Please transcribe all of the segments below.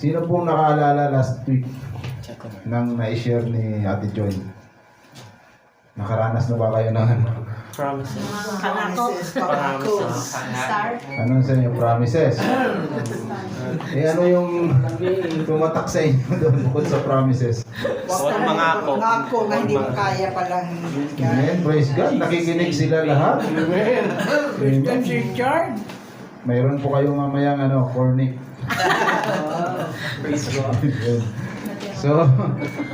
Sino pong nakaalala last week nang na-share ni Ate Joy? Nakaranas na ba kayo ng ano? Promises. Promises. Star. Ano sa inyo? Promises? Ano yung tumatak sa inyo doon bukod sa promises? Huwag mangako. Mangako na hindi mo kaya palang. Amen. Praise God. Nakikinig sila lahat. Amen. Amen. Richard. Mayroon po kayong mamayang cornic. Praise God. So,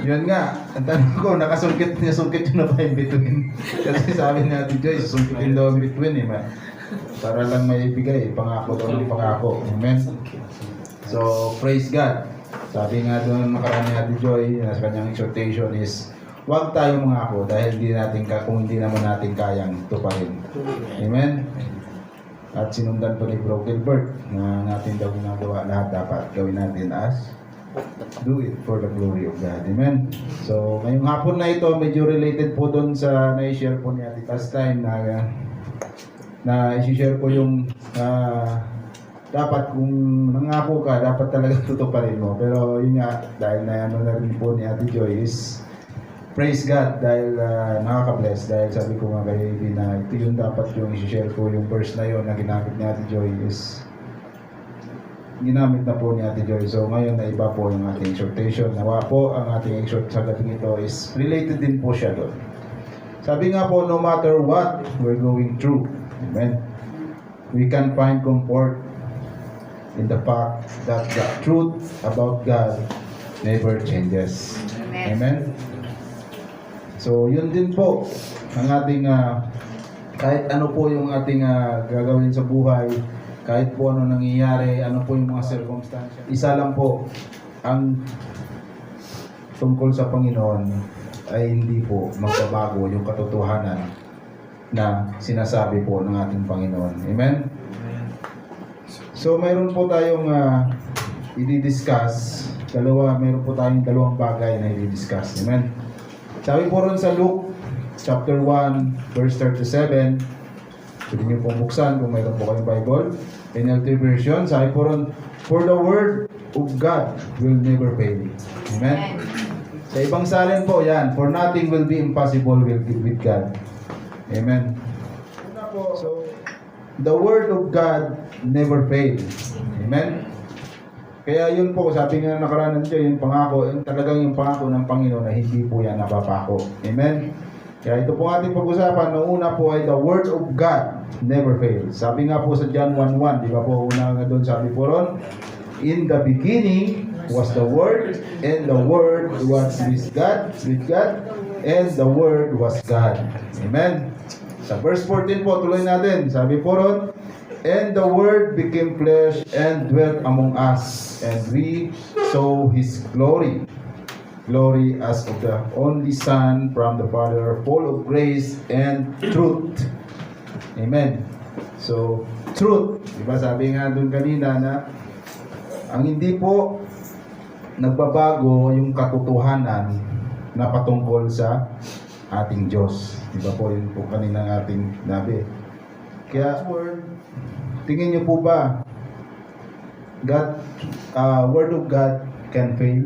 yun nga. Ang tanong ko, nakasungkit nyo na ba yung between? Kasi sabi ni Ate Joy, susungkitin daw ang between para lang may ibigay, pangako daw ng pangako. Amen? So, praise God. Sabi nga doon nakaraan ni Ate Joy, sa kanyang exhortation is, huwag tayo mangako dahil kung hindi naman natin kayang tuparin. Amen? At sinundan po ni Bro Gilbert na natin daw ginagawa lahat dapat gawin natin as do it for the glory of God. Amen? So, ngayong hapon na ito, medyo related po doon sa na-share po ni Ate last time na i-share ko yung dapat kung nangako ka, dapat talaga tutuparin mo. Pero yun nga, dahil na rin po ni Ate Joy is praise God dahil nakaka-bless. Dahil sabi ko nga kay Ivy na ito yung dapat yung i-share ko, yung verse na yun na ginamit ni Ate Joy is ginamit na po ni Ate Joy. So ngayon na iba po yung ating exhortation. Nawa po ang ating exhort sa gabing ito is related din po siya doon. Sabi nga po, no matter what we're going through, amen, we can find comfort in the fact that the truth about God never changes. Amen? So yun din po ang ating kahit ano po yung ating gagawin sa buhay, kahit po ano nangyayari, ano po yung mga circumstances. Isa lang po, ang tungkol sa Panginoon ay hindi po magbabago yung katotohanan na sinasabi po ng ating Panginoon. Amen? So, mayroon po tayong i-discuss. Mayroon po tayong dalawang bagay na i-discuss. Amen? Sabi po ron sa Luke chapter 1, verse 37, pwede niyo pong buksan kung mayroon po kayong Bible. NLT version, sabi po ron, for the word of God will never fail. Amen? Sa ibang salin po, yan, for nothing will be impossible with God. Amen? Una po, so, the word of God never fail. Amen? Kaya yun po, sabi nga nakaraan dyan, yung pangako, yung talagang yung pangako ng Panginoon na hindi po yan napapako. Amen? Kaya ito po ating pag-usapan, noong una po ay the word of God never fails. Sabi nga po sa John 1:1, di ba po una nga doon, sabi po ron, in the beginning was the Word, and the Word was with God, and the Word was God. Amen? Sa verse 14 po, tuloy natin, sabi po ron, and the Word became flesh and dwelt among us, and we saw His glory. Glory as of the only Son from the Father, full of grace and truth. Amen. So, truth. Diba sabi nga doon kanina na ang hindi po nagbabago yung katotohanan na patungkol sa ating Diyos. Diba po yun po kanina ng ating nabi. Kaya, tingin niyo po ba Word of God can fail?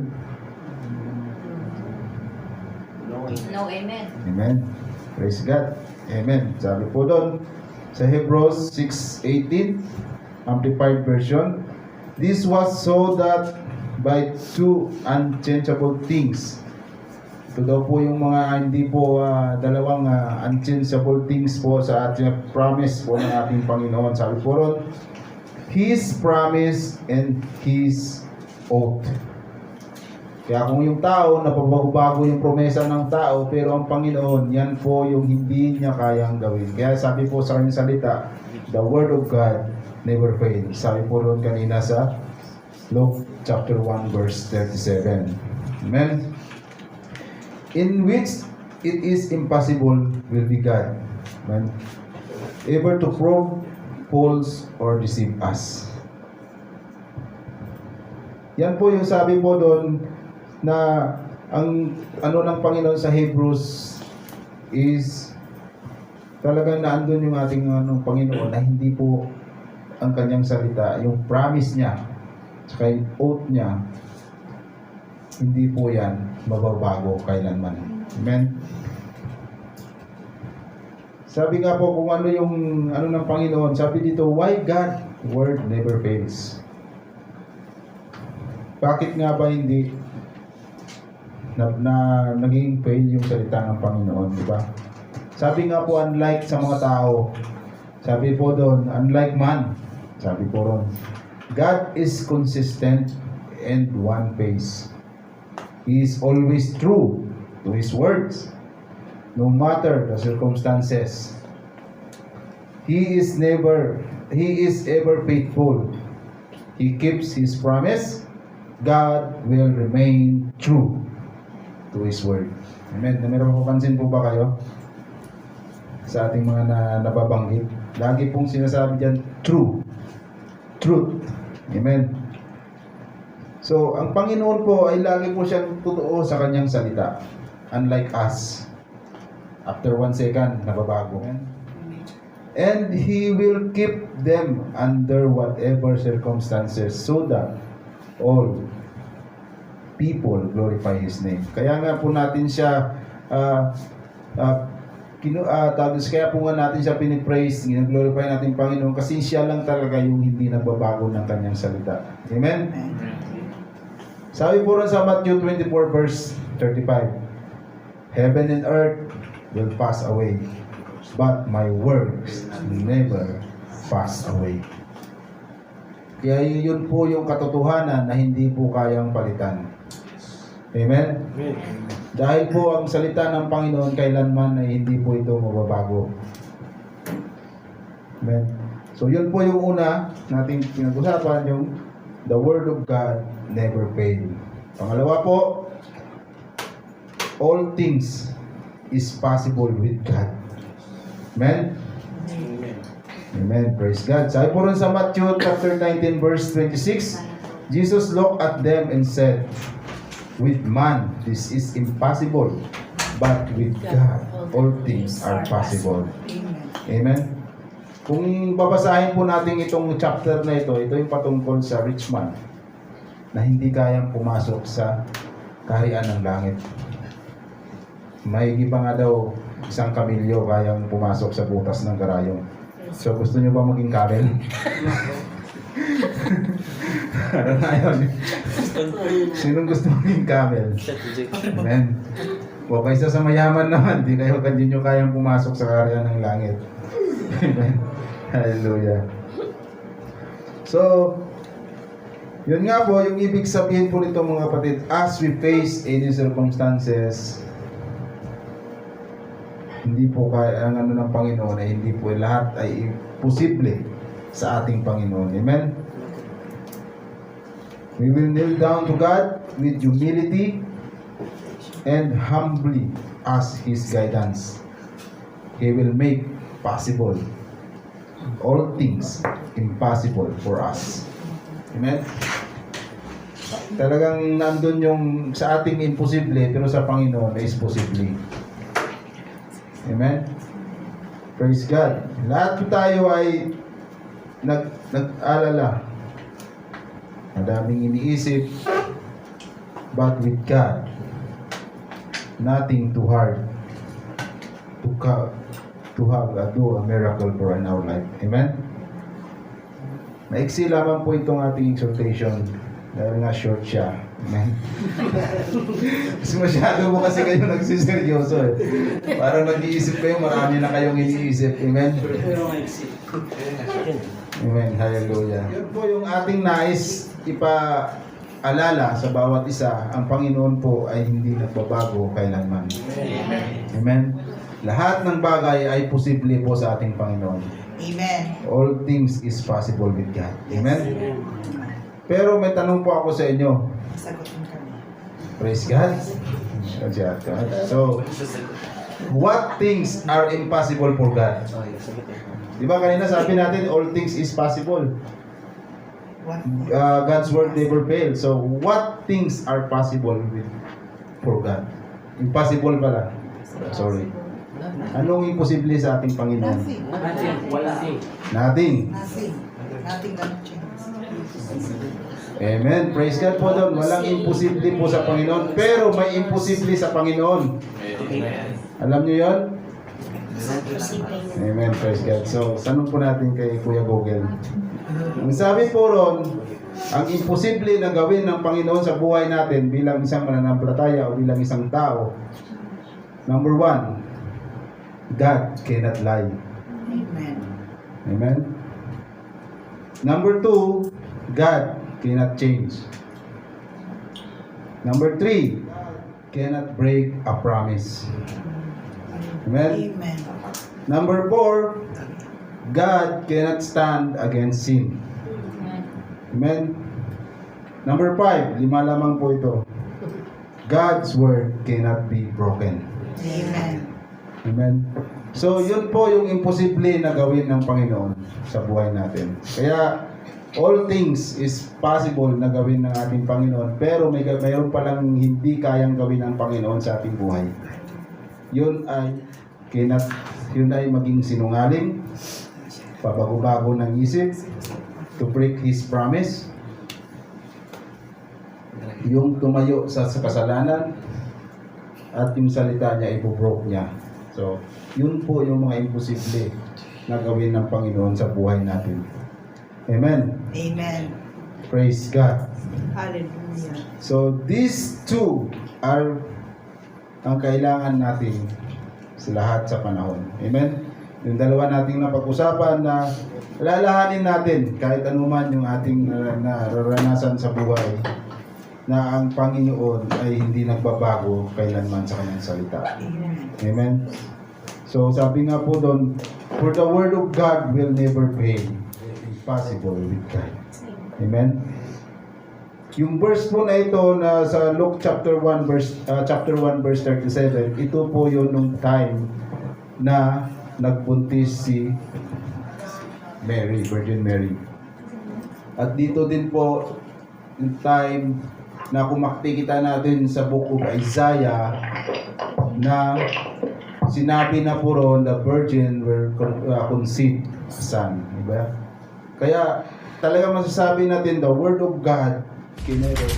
No, amen. Amen. Praise God. Amen. Sabi po doon sa Hebrews 6:18, Amplified Version, this was so that by two unchangeable things. Ito daw po yung mga hindi po dalawang unchangeable things po sa ating promise po ng ating Panginoon. Sabi po ron, His promise and His oath. Kaya kung yung tao, napabago-bago yung promesa ng tao, pero ang Panginoon, yan po yung hindi niya kayang gawin. Kaya sabi po sa kanyang salita, the Word of God never fails. Sabi po ron kanina sa Luke chapter 1 verse 37. Amen? In which it is impossible will be God. Amen? Ever to probe, false, or deceive us. Yan po yung sabi po doon na ang ano ng Panginoon sa Hebrews is talagang naandun yung ating Panginoon na hindi po ang kanyang salita, yung promise niya. Saka yung oath niya, hindi po yan mababago kailanman. Amen? Sabi nga po kung ano yung ano ng Panginoon, sabi dito, why God word never fails? Bakit nga ba hindi naging fail yung salita ng Panginoon, di ba? Sabi nga po, unlike sa mga tao, sabi po doon, unlike man, sabi po ron, God is consistent and one pace. He is always true to His words, no matter the circumstances. He is ever faithful. He keeps His promise. God will remain true to His word. Amen. Meron po pansin po ba kayo sa ating mga nababanggit? Lagi pong sinasabi diyan, true. Truth. Amen. So, ang Panginoon po ay lagi po siyang totoo sa kanyang salita. Unlike us. After 1 second, nababago. And He will keep them under whatever circumstances so that all people glorify His name. Kaya nga po natin siya kaya po nga natin siya pinipraise, ginaglorify natin Panginoon kasi siya lang talaga yung hindi nagbabago ng kanyang salita. Amen? Sabi po rin sa Matthew 24 verse 35, Heaven and earth will pass away, but my words never pass away. Kaya yun po yung katotohanan na hindi po kayang palitan. Amen? Dahil po ang salita ng Panginoon kailanman ay hindi po ito mababago. Amen? So yun po yung una nating pinag-usapan, yung the Word of God never fail. Pangalawa po, all things is possible with God. Amen? Amen. Praise God. Sabi po rin sa Matthew chapter 19 verse 26, Jesus looked at them and said, with man this is impossible, but with God all things are possible. Amen. Kung babasahin po natin itong chapter na ito yung patungkol sa rich man na hindi kayang pumasok sa kaharian ng langit. Maigi pa nga daw isang kamilyo kayang pumasok sa butas ng karayong. So gusto nyo ba maging camel? Ano na yun? Sinong gusto maging camel? Amen. O kaysa sa mayaman naman, di nyo kayang pumasok sa kaharian ng langit. Amen. Hallelujah. So, yun nga po, yung ibig sabihin po nito mga kapatid, as we face any circumstances, hindi po kaya ang ano ng Panginoon ay hindi po lahat ay posible sa ating Panginoon. Amen? We will kneel down to God with humility and humbly ask His guidance. He will make possible all things impossible for us. Amen? Talagang nandun yung sa ating imposible pero sa Panginoon is posible. Amen? Praise God. Lahat po tayo ay nag-alala. Madaming iniisip. But with God, nothing too hard to do a miracle for in our life. Amen? Maiksi lamang po itong ating exhortation dahil nga short siya. Amen? Kasi masyado mo kasi kayo nagsiseryoso eh. Parang nag-iisip kayo, marami na kayong iniisip. Amen? Amen. Hallelujah. Yun po yung ating nais ipaalala sa bawat isa. Ang Panginoon po ay hindi nagbabago kailanman. Amen. Amen. Lahat ng bagay ay posible po sa ating Panginoon. Amen. All things is possible with God. Amen. Pero may tanong po ako sa inyo. Sagutin kami. Praise God. So, what things are impossible for God? Di ba kanina sabi natin, all things is possible. What? God's word never fails. So, what things are possible for God? Impossible pala. Sorry. Anong imposible sa ating Panginoon? Nothing. Wala. Nothing. Nothing. Nothing gonna change. Amen. Praise God po doon. Walang imposible po sa Panginoon. Pero may imposible sa Panginoon. Alam niyo yon? Amen. Praise God. So, tanong po natin kay Kuya Google. Ang sabi po ron, ang imposible na gawin ng Panginoon sa buhay natin bilang isang mananampalataya o bilang isang tao. Number 1, God cannot lie. Amen. Amen. Number 2, God cannot change. Number 3, cannot break a promise. Amen. Amen. Number 4, God cannot stand against sin. Amen. Number 5, 5 lamang po ito. God's word cannot be broken. Amen. Amen. So, yun po yung imposible na gawin ng Panginoon sa buhay natin. Kaya, all things is possible na gawin ng ating Panginoon, pero mayroon palang hindi kayang gawin ng Panginoon sa ating buhay. Yun ay maging sinungaling, pabago-bago ng isip, to break His promise, yung tumayo sa kasalanan, at yung salita niya, ibubroke niya. So, yun po yung mga imposible na gawin ng Panginoon sa buhay natin. Amen. Amen. Praise God. Hallelujah. So, these two are ang kailangan natin sa lahat sa panahon. Amen. Yung dalawa nating napag-usapan na lalahanin natin kahit anuman yung ating nararanasan sa buhay, na ang Panginoon ay hindi nagbabago kailanman sa kanyang salita. Amen. Amen. So sabi nga po doon, for the word of God will never fail. Impossible with God. Amen. Yung verse po na ito na sa Luke chapter 1 verse 37, ito po yun nung time na nagbuntis si Mary, Virgin Mary. At dito din po yung time na kung makikita natin sa book of Isaiah na sinabi na po ron, the virgin will conceive a son. Diba? Kaya talaga masasabi natin, the word of God can never